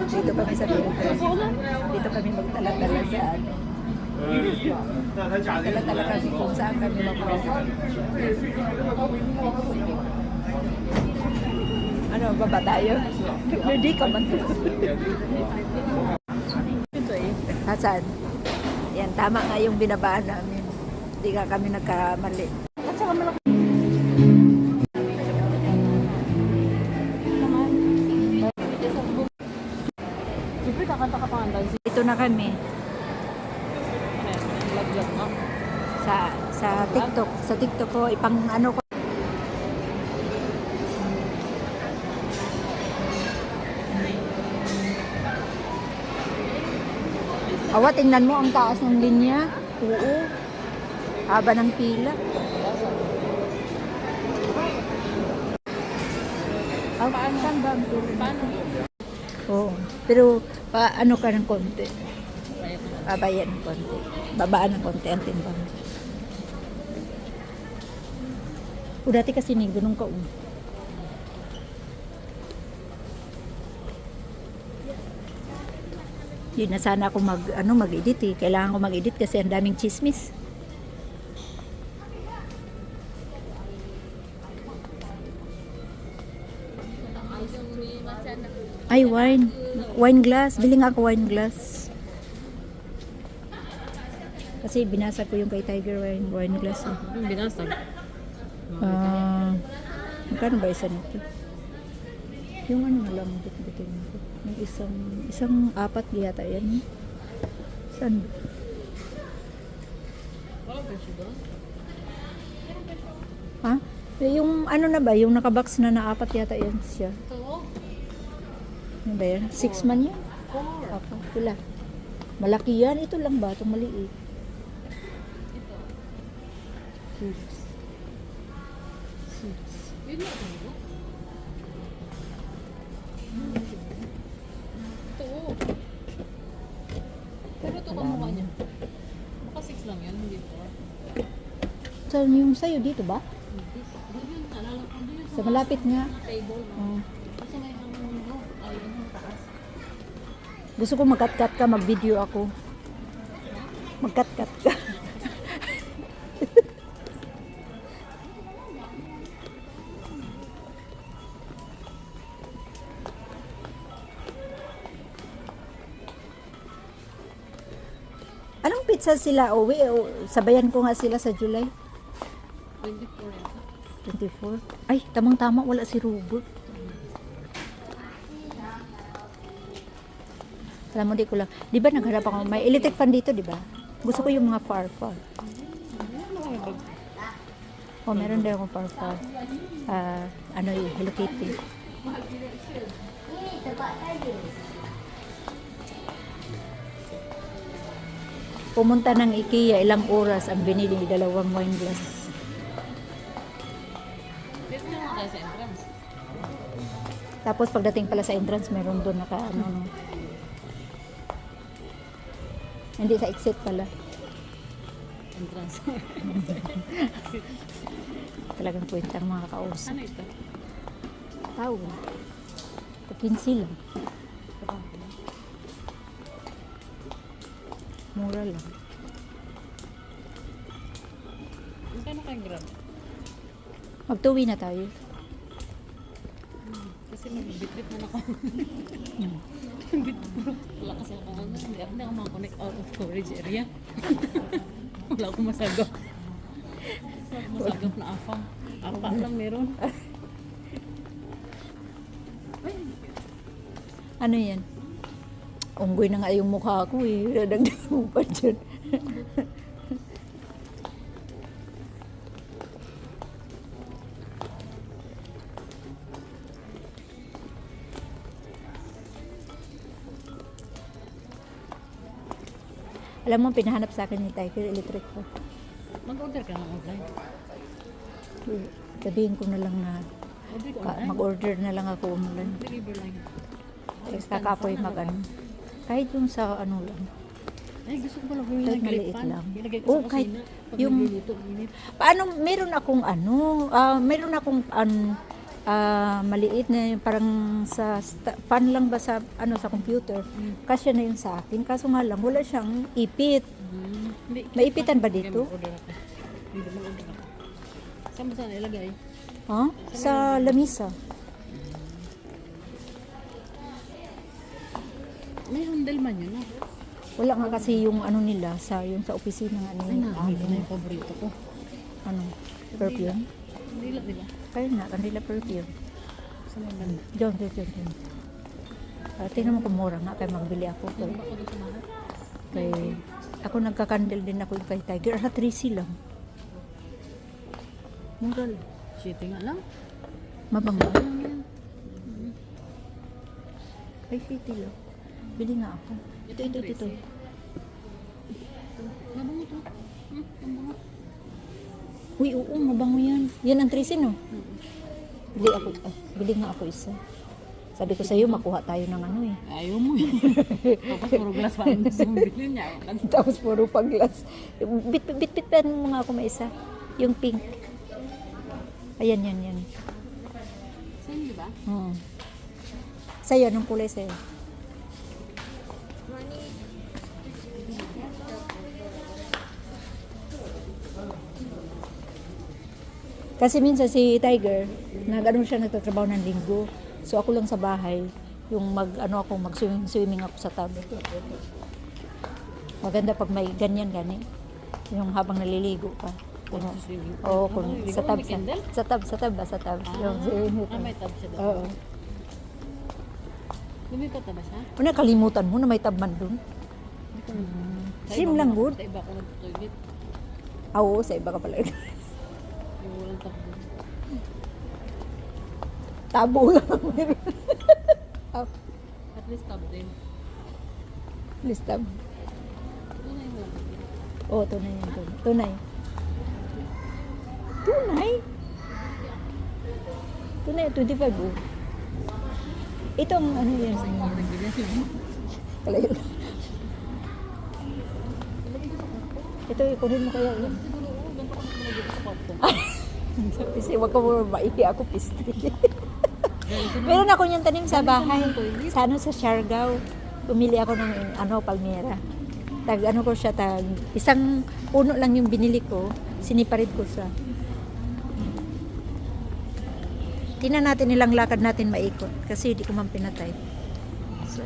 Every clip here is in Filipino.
Dito kami sa Philippines. Dito kami magtala-tala sa ano. Tala-tala kami kung saan kami mapunta. Ano, baba tayo? Hindi ka man to. Saan? Yan, tama nga yung binabaan namin. Hindi nga kami nagkamali. At saka malaki. Siyempre, kakanta ka pangandan. Ito na kami Vlog mo. sa TikTok. Sa TikTok ko, ipang ano ko. Awa, tingnan mo ang taas ng linya. Oo. Haba ng pila. Paano? Saan ba ang pila? Paano? Oo. Pero, ano ka ng konti. Babayan ng konti. Babaan ng konti ang timbang. O dati kasi ni ganun ka. Yun na sana ako mag-edit eh. Kailangan ko mag-edit kasi ang daming chismis. Ay, wine. Wine glass. Bili nga ako wine glass. Kasi binasa ko yung kay Tiger wine glass. Eh. Yung binasag. Magkano ba isa nito? Yung ano na lang, bitin ko. Yung isang apat yata yan. Saan? Wala ba siya doon? Ha? Yung ano na ba? Yung nakabox na apat yata yan siya. Ito. Ano ba yan? 6 man yan? 4. Ako, pula. Malaki yan. Ito lang ba? Itong maliit. Ito. 6. Yun na ito. Ito. Pero ito kang mukha niya. Baka 6 lang yan, hindi 4. Saan yung sa'yo? Dito ba? Hindi. Doon yun, naalala ko. Doon yun Sa malapit nga. table. Oh. Kasi may ang ay ano taas. Gusto ko mag-cut-cut ka, mag-video ako. Mag-cut-cut ka. Anong pizza sila uwi? O, sabayan ko nga sila sa July 24 yata. 24. Ay, tamang-tama, wala si Robert. Alam mo, di ko lang. Di ba nagharap ako? May electric fan dito, di ba? Gusto ko yung mga far-far. Oh, meron din akong far-far. Ano yung Hello Kitty. Pumunta ng IKEA, ilang oras ang binili, 2 wine glass. Dito na tayo sa entrance. Tapos pagdating pala sa entrance, meron doon no. Hindi sa exit pala. Entrance. Talagang kwentang mga kausap. Ano ito? Tao. Ito 15 lang. Mura lang. Magkano kay grab? Magtuwi na tayo. Kasi mag-bit-bit na ako. Wala kasi ako ano. Hindi ako makakonect out of coverage area. Wala akong masagap. Wala akong masagap na afam. Apa lang meron. Ano yan? Unggoy na nga yung mukha ko eh. Dagdag mo pa dyan. Alam mo, pinahanap sa akin ni Tiger Electric ko. Mag-order ka ng online. Sabihin ko na lang na Order ko online. mag-order na lang ako online. Deliver line. Kakapoy mag-ano. Kahit yung sa ano lang. Ay, gusto ko pala bumili Kahit ng grip maliit fan. lang. Ilagay ko Oh, sa kahit kusina. Pag yung- nagluluto, init. Paano, meron akong maliit na yung parang sa fan lang ba sa ano sa computer. Kasya na yun sa akin. Kaso nga lang wala siyang ipit. Hindi. Maipitan ba dito? Mag-order ako. Hindi mag-order ako. Saan ba saan ilagay? Ha? Sa lamisa. May handle man yun, ah. Wala nga kasi yung ano nila sa yung sa opisina nga Ay, ni nakakita na yung paborito ko. ano perfume. Hindi lang, di ba? Kaya na kanila perfume. Sa may banda. Diyan. Tingnan mo kung mura nga kaya magbili ako. Ano ba ako doon sa mahal? Kay ako nagka-candle din ako yung kay Tiger. 3C lang. Mura lang. Shitty nga lang. Mabango. Ano lang yan? Ay, city lang. Bili nga ako. Ito. Mabango to. Mabango. Uy, oo, mabango yan. Yan ang 3C, no? Bili nga ako isa. Sabi ko sa'yo, makuha tayo ng ano eh. Ayaw mo yun. Tapos puro glass pa ang gusto mong bilhin niya. Tapos puro pag-glass. Bit-bit-bit mo nga ako may isa. Yung pink. Ayan. Saan, di ba? Sa'yo, anong kulay sa'yo? Kasi minsan si Tiger, siya nagtatrabaho ng linggo. So ako lang sa bahay, yung mag-swimming ako sa tub. Maganda pag may ganyan gani. Yung habang naliligo ka. Swimming. Oo, kung Naliligo sa ka, tub, may candle? sa tub. Yung swimming. May tab siya doon. Oo. Lumipat na ba siya? Una, kalimutan mo na may tub man dun. Hindi ko na. Sim lang good. Sa iba ako nag-toilet. Oo, sa iba ka pala. Yung walang tab doon. Tabo lang ang meron. At least tab din. Please tub. Ano na yung lang? Oo, tunay yan. Tunay. Tunay, 25 oh. Itong ano yan. Pala yun. Ito, ikunin mo kaya yun. Siguro, ganito ako nalagay sa kwarto. Kasi wag ka mo maiki ako piste. Meron ako niyang tanim sa bahay. Sa ano, sa Siargao. Pumili ako ng palmera. Ko siya, isang puno lang yung binili ko. Siniparid ko siya. Tingnan natin ilang lakad natin maikot. Kasi hindi ko man pinatay. So,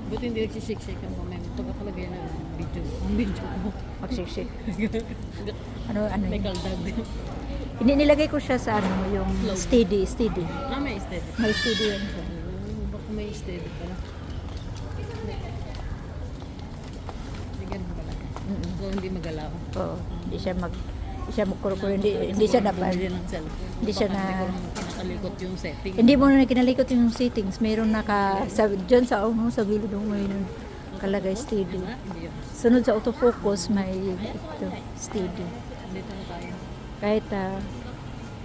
Buti hindi nagsishake-shake ang moment. Pagkakalagay na video. Ang video ko. magsishake. Ano May yun? kaldag. Hindi nilagay ko siya sa ano, yung Slow. steady. May steady. May steady yan siya. Baka may steady pala. Hindi ganun pala. So, hindi magalaw. Oo, hindi siya magkuro-kuro, hindi siya dapat. Bumili ng cellphone. Hindi siya Baka na- Hindi ko kinakalikot yung setting. Hindi mo na kinalikot yung settings. Mayroon dyan sa gilid mo may kalagay steady. Hindi yun. Sunod sa autofocus may ito, steady. Dito na tayo.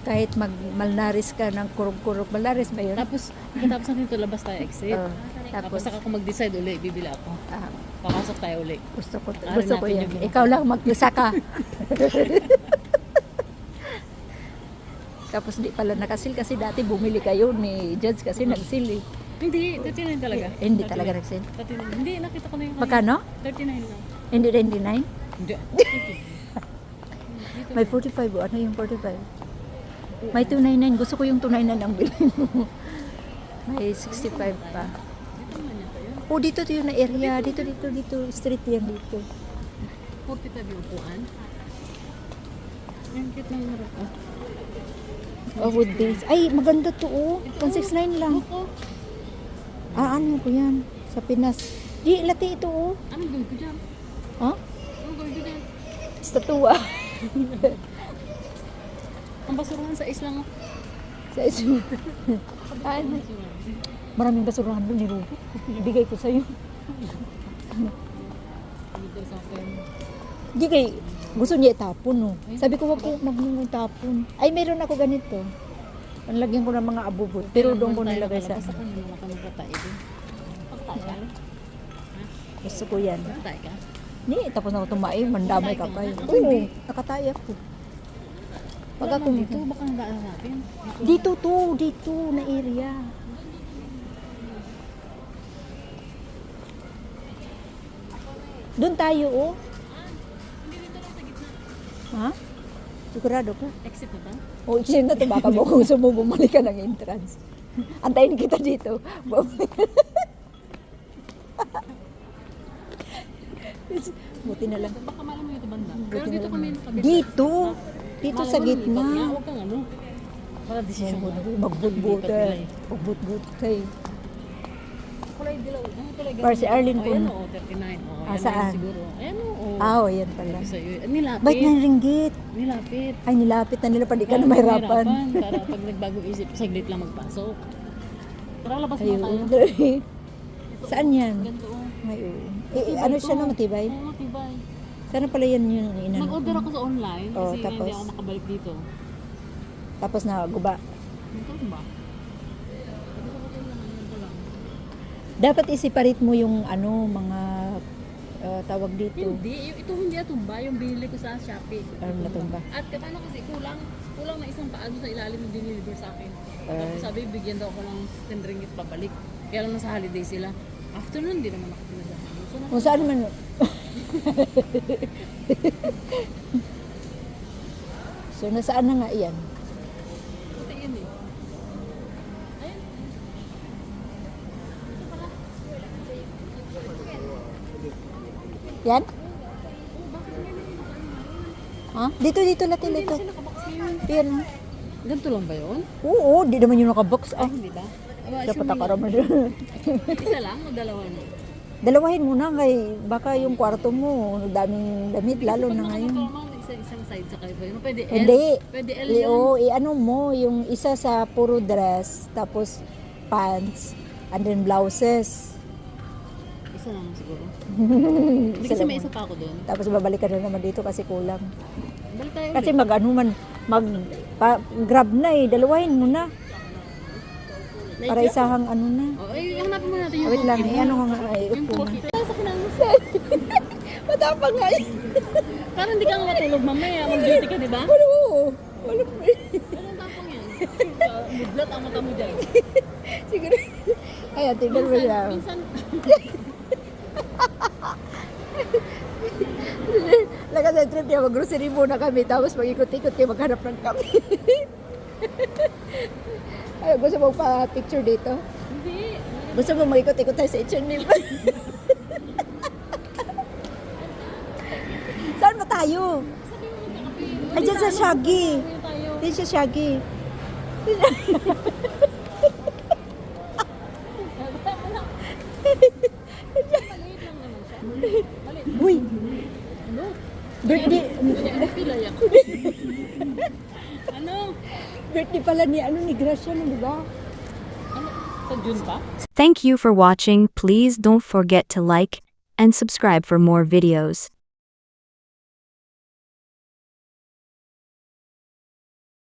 Kahit malnaris ka ng kurog-kurog, malnaris ba yun? Tapos, pagkatapos natin ito, labas tayo exit. Oo. Tapos, Tapos, saka kung mag-decide uli, bibili ako. Papasok tayo uli. gusto ko natin yan. yung- Ikaw lang mag-isa ka. Tapos di pala nakasil kasi dati bumili kayo ni Judge kasi nagsil eh. Hindi, 39 talaga. Hindi talaga nagsil. 39. Hindi, nakita ko na yung Magkano? 39 lang. Hindi 99? Hindi. May 45 o ano yung 45? May 299. Gusto ko yung 299 ang bilhin mo. May 65 pa. Dito naman yan pa yun. Oh, dito yung na area. Dito. Street yan dito. 45 yung upuan. Yung cute ng harap ko. Oh, wood base. Ay, maganda to oh. 169 lang. Buko. Ano ko yan? Sa Pinas. Di, lati ito oh. Anong gawin ko dyan? Ha? Anong gawin ko dyan? Estatua. Ang basurahan sa islang. Sa iso. Ano? Maraming basurahan doon ni Rubo. Ibigay ko sa'yo. Dito sa akin. Di kay, gusto niya itapon, no? Sabi ko, wag ko itapon. Ay, meron ako ganito. Panlagyan ko ng mga abubot. Pero doon ko nilagay sa... Basta kung naman ako magtatay din. Pagtay ka? Gusto ko yan. Pagtay ka? Ni, tapos na ako tumae, mandamay ka pa yun. Oo, nakataya ko. Pag Wala ako naman dito, baka nadaan natin. dito na area. Doon tayo, oh. Ha? Sigurado ka? Exit na ba? O, isin na ito, baka mo kung bumalik ka ng entrance. Antayin kita dito. Buti na lang. Baka malam mo ito banda. Pero Buti na dito lang. kami nakabit. Dito. Dito sa gitna. Huwag kang ano. Para desisyon mo. Magbutbut eh. Magbutbut kay. Kulay dilaw. Kulay Para si Arlene Oh, yan kung- o, 39. Oh, Ah, yan saan? na siguro. Ayan o. Ah, yan pala. Sa'yo. Nilapit. Ba't ng ringgit? Nilapit. Ay, nilapit na nila pa di ka na mahirapan. Para pag nagbagong isip, saglit lang magpasok. Tara, labas mo tayo. Ayun. Saan yan? Ganito o. Ngayon. Ano siya na matibay? Oo, matibay. Sana pala yan yung inano. Nag-order ako sa online Oh, kasi tapos? hindi ako makabalik dito. Tapos na guba. Ito ba? Dapat isiparit mo yung ano, mga tawag dito. Hindi, ito hindi atumba, yung binili ko sa Shopee. Ano na tumba? At paano kasi kulang na isang paa doon sa ilalim yung diniliver sa akin. Tapos sabi, bigyan daw ako ng 10 ringgit pabalik. Kaya lang nasa holiday sila. After nun, hindi naman ako pinagahan. So, Kung saan man. So, nasaan na nga yan? puti yun eh. Ayun. Yan? Ha? Dito, lati, Hindi dito. kasi nakabox ngayon. Yan, ha? Ganito lang ba yun? Oo, di naman yung nakabox. Ay, Ah, hindi ba? Aba, dapat assuming- nakaraman. Isa lang o dalawa no? Dalawahin mo na kay baka yung kwarto mo, daming damit, lalo na ngayon. Isang side sa kayo ba yun? Pwede L? Hindi. Pwede L yun? Oo, i-ano mo, yung isa sa puro dress, tapos pants, and then blouses. Isa lang siguro. Hindi Isa kasi lang. may isa pa ako doon. Tapos babalik ka na naman dito kasi kulang. Balik tayo Kasi ulit. grab na eh, dalawahin mo na. Para Naija? isahang ano na. Oh, ay, hanapin mo natin yung Wait lang, cookie mo. ano ko nga, ay, Yung upo na. cookie. Ay, sa kinang Matapang nga yun. Parang hindi ka nga matulog mamaya. Mag-duty ka, di ba? Wala Anong tapang yan? Mudlat ang mata mo dyan. Siguro. Ay, tingnan mo siya. Minsan, Lakas sa trip niya, mag-grocery muna kami, tapos mag-ikot-ikot kayo, maghanap ng kami. Ay, gusto mo pa-picture dito? hindi. Gusto mo mag-ikot-ikot tayo sa H&M? Saan ba tayo? Ay, dyan sa Shaggy. Ano tayo? Dyan sa Shaggy. Maliit lang naman siya. Maliit. Uy, Ano? birthday, Ano pilay ako? Ano? birthday pala ni Gracia, di ba? Ano? Sa June pa? Thank you for watching. Please don't forget to like and subscribe for more videos.